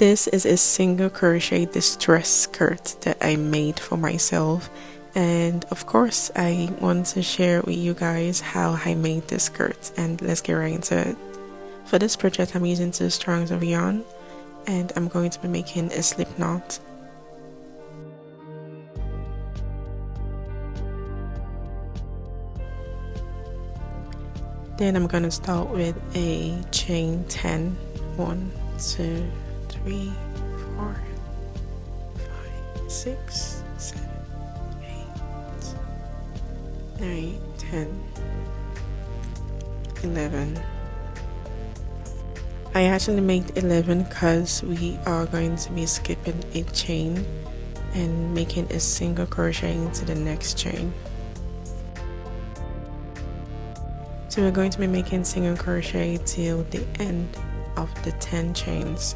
This is a single crochet distress skirt that I made for myself, and of course I want to share with you guys how I made this skirt, and let's get right into it. For this project I'm using 2 strands of yarn, and I'm going to be making a slip knot. Then I'm going to start with a chain 10. 1, 2, 3, 4, 5, 6, 7, 8, 9, 10, 11. I actually made 11 because we are going to be skipping a chain and making a single crochet into the next chain. So we're going to be making single crochet till the end of the 10 chains.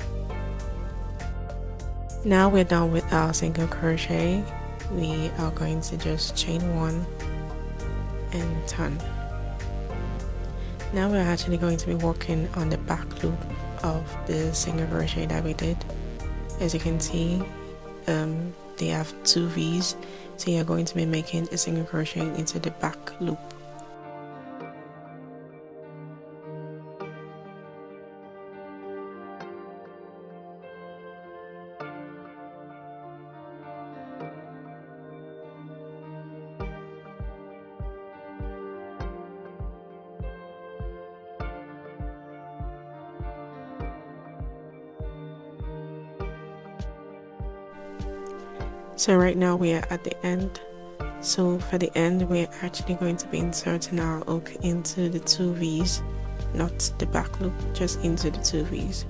Now we're done with our single crochet. We are going to just chain 1 and turn. Now we're actually going to be working on the back loop of the single crochet that we did. As you can see, they have 2 V's, so you're going to be making a single crochet into the back loop. So right now we are at the end. So for the end, we're actually going to be inserting our hook into the 2 V's, not the back loop, just into the 2 V's.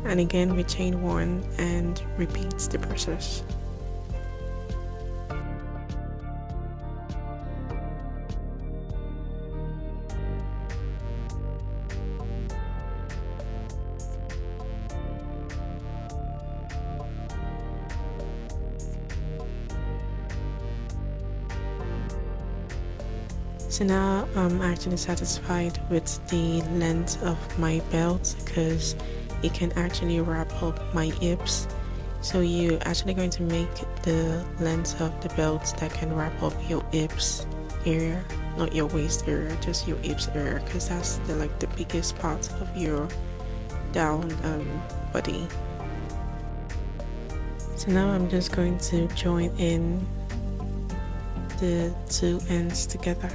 And again, we chain 1 and repeat the process. So now I'm actually satisfied with the length of my belt because it can actually wrap up my hips. So you're actually going to make the length of the belt that can wrap up your hips area, not your waist area, just your hips area, because that's the biggest part of your down body. So now I'm just going to join in the 2 ends together.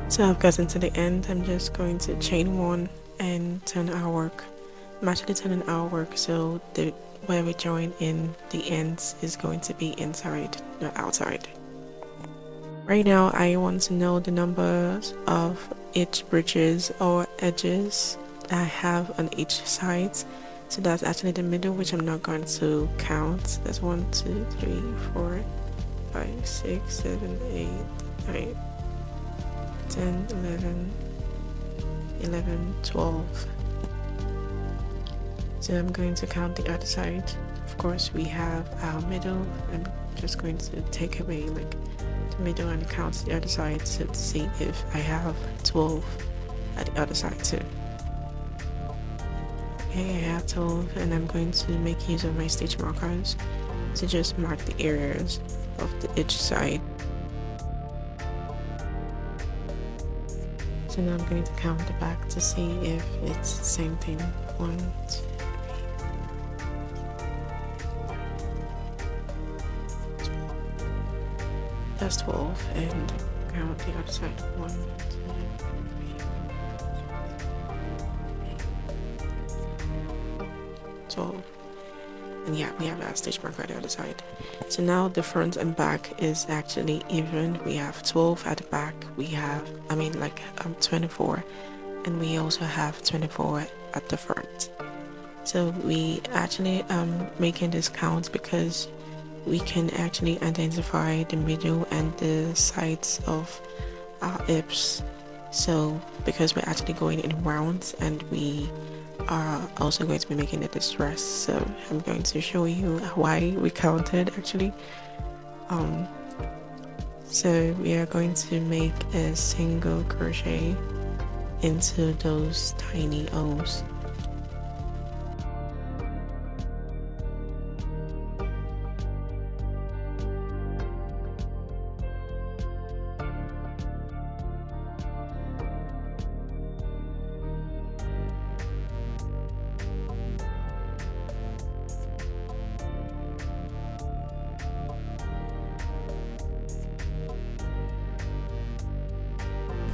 So I've gotten to the end. I'm just going to chain 1 and turn our work. I'm actually turning our work so where we join in the ends is going to be inside, not outside. Right now I want to know the numbers of each bridges or edges that I have on each side. So that's actually the middle, which I'm not going to count. That's 1, 2, 3, 4, 5, 6, 7, 8, 9, 10, 11, 12. So I'm going to count the other side. Of course, we have our middle. I'm just going to take away the middle and count the other side to see if I have 12 at the other side too. Okay, I have 12, and I'm going to make use of my stitch markers to just mark the areas of each side. So now I'm going to count the back to see if it's the same thing. 1, 2, 3. That's 12, and count the other side. 1, 2, 3, 12. And yeah, we have a stitch mark right on the other side. So now the front and back is actually even. We have 12 at the back. We have 24, and we also have 24 at the front. So we actually making this count because we can actually identify the middle and the sides of our hips. So because we're actually going in rounds, and we are also going to be making a distress, so I'm going to show you why we counted actually. So we are going to make a single crochet into those tiny O's.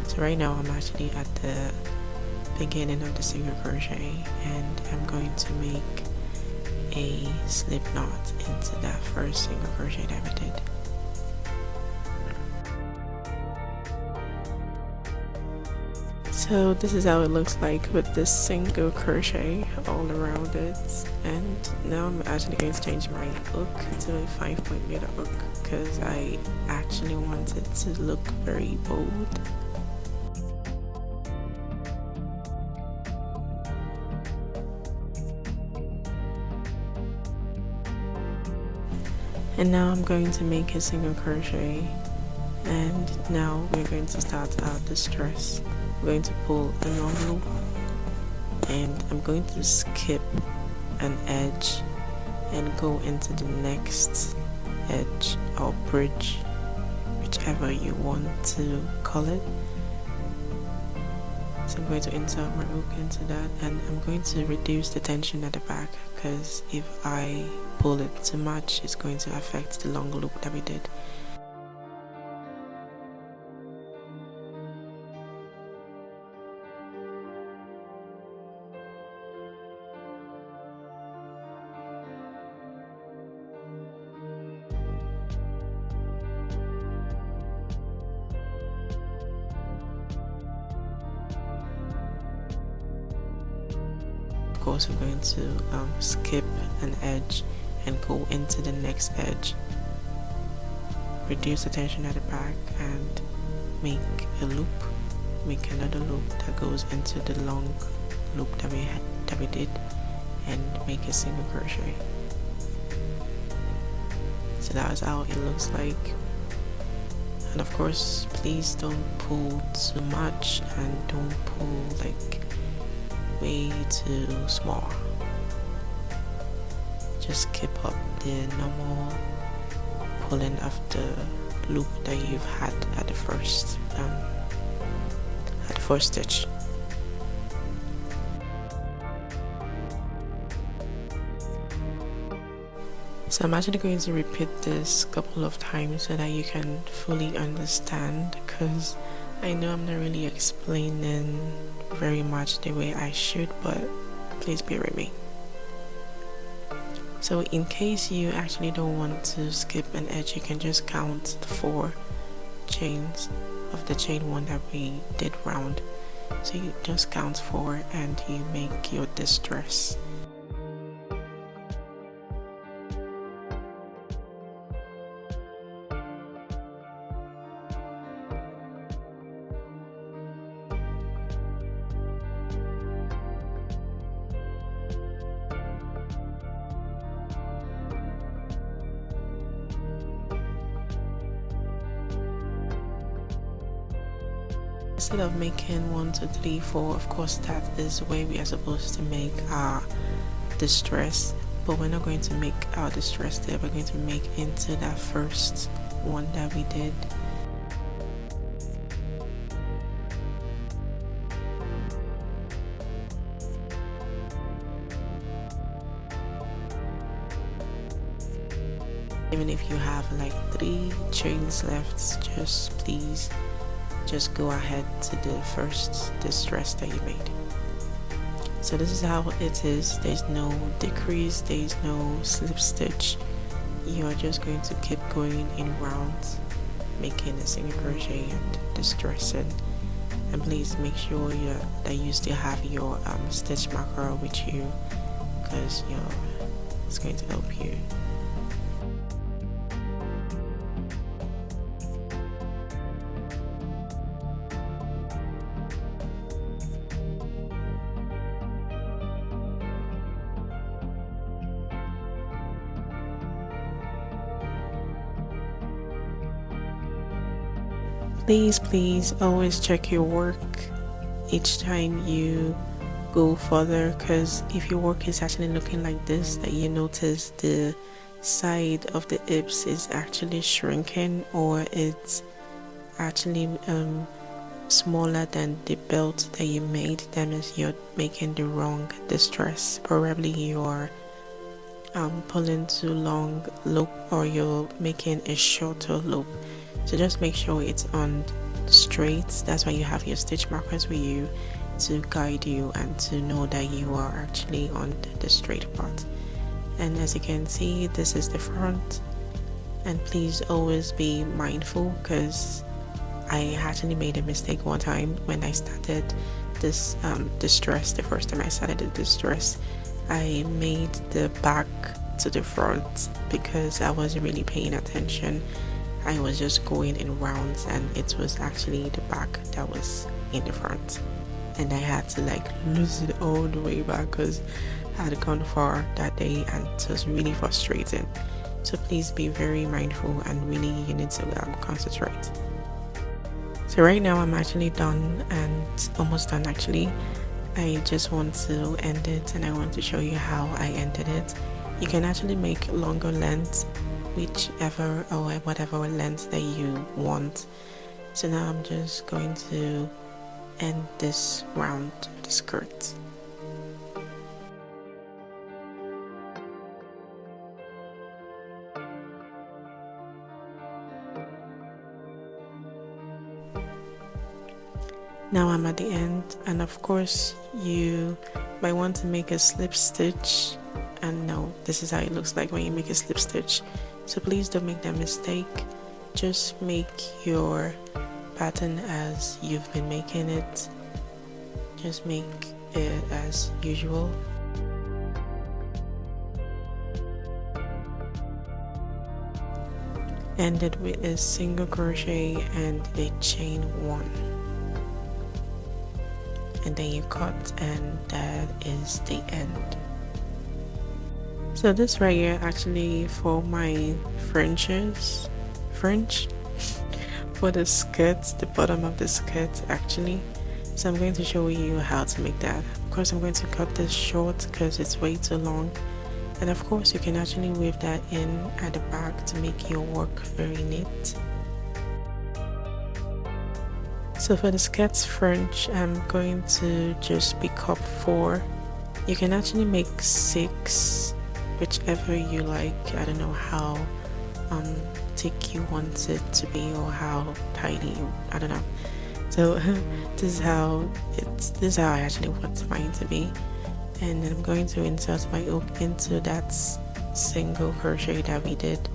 So right now I'm actually at the beginning of the single crochet, and I'm going to make a slip knot into that first single crochet that we did. So this is how it looks like with this single crochet all around it. And now I'm actually going to change my hook to a 5-point meter hook because I actually want it to look very bold. And now I'm going to make a single crochet, and now we're going to start our distress. I'm going to pull a long loop, and I'm going to skip an edge and go into the next edge or bridge, whichever you want to call it. So I'm going to insert my hook into that, and I'm going to reduce the tension at the back because if I pull it too much, it's going to affect the long loop that we did. Of course, I'm going to skip an edge and go into the next edge, reduce the tension at the back, and make a loop, make another loop that goes into the long loop that we did, and make a single crochet. So that is how it looks like. And of course, please don't pull too much, and don't pull like way too small. Just keep up the normal pulling of the loop that you've had at the first stitch. So I'm actually going to repeat this a couple of times so that you can fully understand, because I know I'm not really explaining very much the way I should, but please bear with me. So in case you actually don't want to skip an edge, you can just count the 4 chains of the chain 1 that we did round. So you just count 4 and you make your distress. Instead of making 1, 2, 3, 4, of course that is where we are supposed to make our distress, but we're not going to make our distress there. We're going to make into that first one that we did. Even if you have like 3 chains left, just go ahead to the first distress that you made. So this is how it is. There's no decrease, there's no slip stitch. You are just going to keep going in rounds, making a single crochet and distressing. And please make sure that you still have your stitch marker with you, because it's going to help you. Please always check your work each time you go further, because if your work is actually looking like this, that you notice the side of the hips is actually shrinking, or it's actually smaller than the belt that you made, that means you're making the wrong distress. Probably you're pulling too long loop, or you're making a shorter loop. So just make sure it's on straight. That's why you have your stitch markers with you to guide you and to know that you are actually on the straight part. And as you can see, this is the front. And please always be mindful, because I actually made a mistake one time when I started this distress. The first time I started the distress, I made the back to the front because I wasn't really paying attention. I was just going in rounds, and it was actually the back that was in the front, and I had to lose it all the way back because I had gone far that day, and it was really frustrating. So please be very mindful, and really you need to concentrate. So right now I'm actually done, and almost done actually. I just want to end it, and I want to show you how I ended it. You can actually make longer lengths, whichever or whatever length that you want. So now I'm just going to end this round of the skirt. Now I'm at the end, and of course you might want to make a slip stitch, and no, this is how it looks like when you make a slip stitch. So please don't make that mistake. Just make your pattern as you've been making it. Just make it as usual. End it with a single crochet and a chain 1. And then you cut, and that is the end. So this right here actually for my French for the skirt, the bottom of the skirt actually. So I'm going to show you how to make that. Of course I'm going to cut this short because it's way too long, and of course you can actually weave that in at the back to make your work very neat. So for the skirt's French, I'm going to just pick up 4. You can actually make 6, whichever you like. I don't know how thick you want it to be, or how tidy, I don't know. So this is how I actually want mine to be. And then I'm going to insert my hook into that single crochet that we did.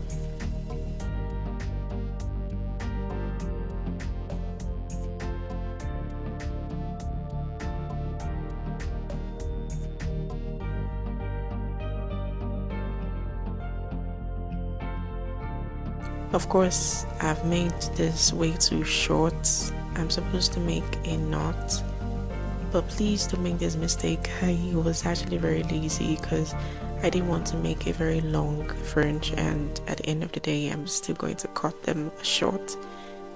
Of course, I've made this way too short. I'm supposed to make a knot, but please don't make this mistake. I was actually very lazy because I didn't want to make a very long fringe, and at the end of the day I'm still going to cut them short.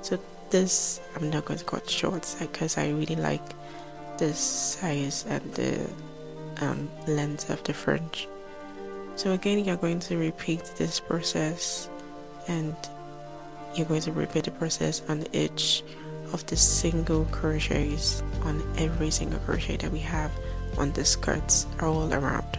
So this I'm not going to cut short because I really like this size and the length of the fringe. So again, you're going to repeat this process, and you're going to repeat the process on each of the single crochets on every single crochet that we have on the skirts all around.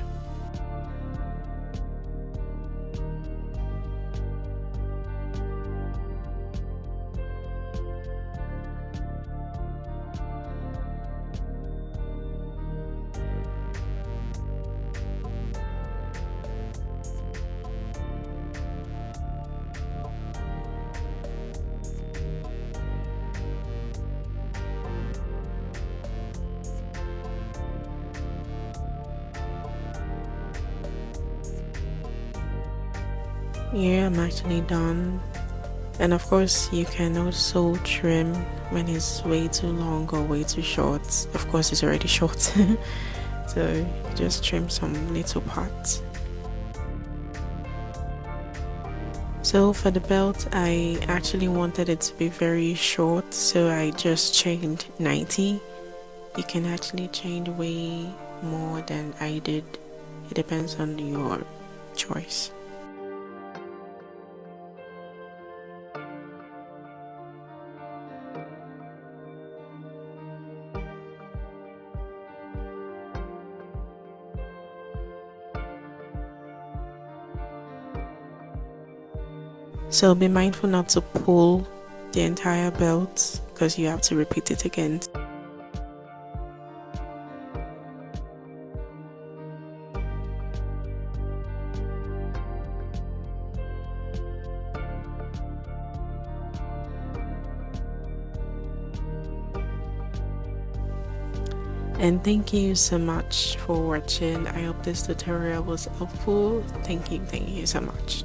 Yeah, I'm actually done. And of course, you can also trim when it's way too long or way too short. Of course, it's already short, so just trim some little parts. So for the belt, I actually wanted it to be very short, so I just chained 90. You can actually chain way more than I did. It depends on your choice. So be mindful not to pull the entire belt because you have to repeat it again. And thank you so much for watching. I hope this tutorial was helpful. Thank you so much.